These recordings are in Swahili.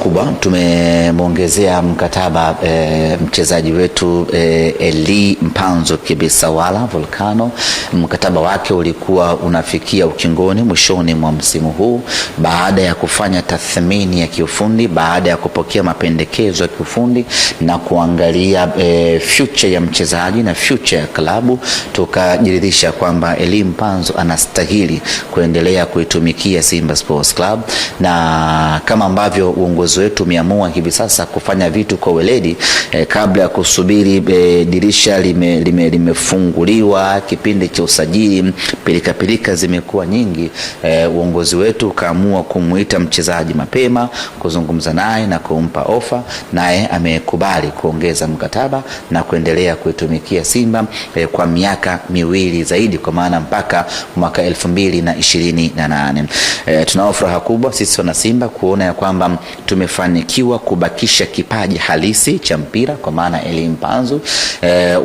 kubwa, tumemwongezea mkataba mchezaji wetu Elie Mpanzu Kibisawala Volcano. Mkataba wake ulikuwa unafikia ukingoni mwishoni mwa msimu huu baada ya kufanya tathmini ya kiufundi, baada ya kupokea mapendekezo ya kiufundi na kuangalia future ya mchezaji na future ya klabu, tukajiridhisha kwamba Elie Mpanzu anastahili kuendelea kuitumikia Simba Sports Club, na kama ambavyo uongozi wetu umeamua hivi sasa kufanya vitu kwa weledi kabla ya kusubiri dirisha limefunguliwa, kipindi cha usajili pilika zimekuwa nyingi, uongozi wetu ukaamua kumuita mchezaji mapema, kuzungumza naye na kumpa ofa, naye amekubali kuongeza mkataba na kuendelea kuitumikia Simba kwa miaka miwili zaidi, kwa maana mpaka mwaka 2028. Tunao furaha kubwa sisi wana Simba kuona ya kwamba tumefanikiwa kubakisha kipaji halisi cha mpira, kwa maana Elie Mpanzu.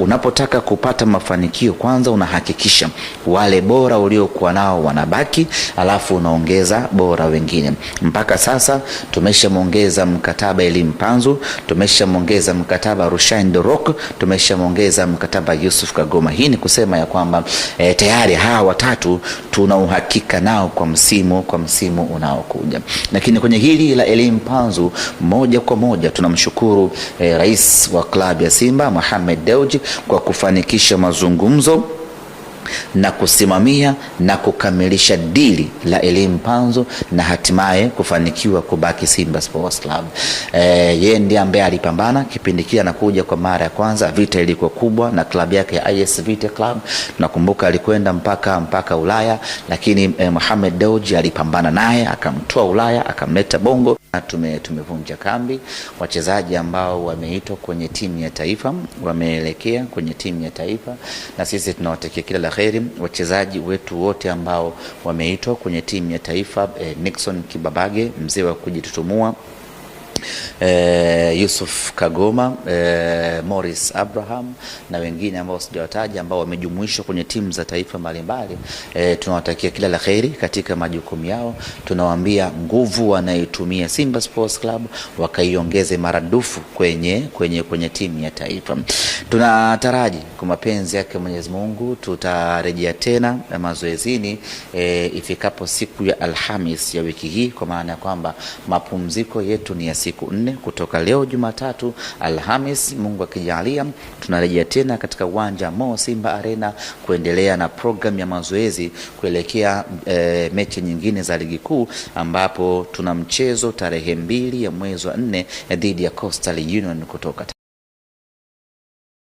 Unapotaka kupata mafanikio, kwanza unahakikisha wale bora uliokuwa nao wanabaki, alafu unaongeza bora wengine. Mpaka sasa tumeshamuongeza mkataba Elie Mpanzu, tumeshamuongeza mkataba Rushaine De Reuck, tumeshamuongeza mkataba Yusuf Kagoma. Hii ni kusema ya kwamba tayari hawa watatu tuna uhakika nao kwa msimu unaokuja. Lakini kwenye hili la Elie Mpanzu, moja kwa moja tunamshukuru rais wa klabu ya Simba Mohamed Dewji kwa kufanikisha mazungumzo na kusimamia na kukamilisha dili la Elie Mpanzu na hatimaye kufanikiwa kubaki Simba Sports Club. Yeye ndiye ambaye alipambana kipindi kile anakuja kwa mara ya kwanza, vita ilikuwa kubwa na klabu yake ya IS Vita Club. Tunakumbuka alikwenda mpaka Ulaya, lakini Mohamed Dewji alipambana naye akamtoa Ulaya akamleta Bongo. Tumevunja kambi. Wachezaji ambao wameitwa kwenye timu ya taifa wameelekea kwenye timu ya taifa, na sisi tunawatakia kila la kheri wachezaji wetu wote ambao wameitwa kwenye timu ya taifa. Nixon Kibabage, mzee wa kujitutumua, Yusuf Kagoma, Morris Abraham na wengine ambao sijawataja ambao wamejumuishwa kwenye timu za taifa mbalimbali. Tunawatakia kila la kheri katika majukumu yao. Tunawaambia nguvu wanaitumia Simba Sports Club wakaiongeze maradufu kwenye timu ya taifa. Tunataraji kwa mapenzi yake Mwenyezi Mungu tutarejea tena mazoezini ifikapo siku ya Alhamis ya wiki hii, kwa maana ya kwamba mapumziko yetu ni ya siku 4 kutoka leo Jumatatu, Alhamis, Mungu akijalia tunarejea tena katika uwanja Mo Simba Arena kuendelea na program ya mazoezi kuelekea mechi nyingine za ligi kuu, ambapo tuna mchezo tarehe 2 ya mwezi wa 4 dhidi ya Coastal Union kutoka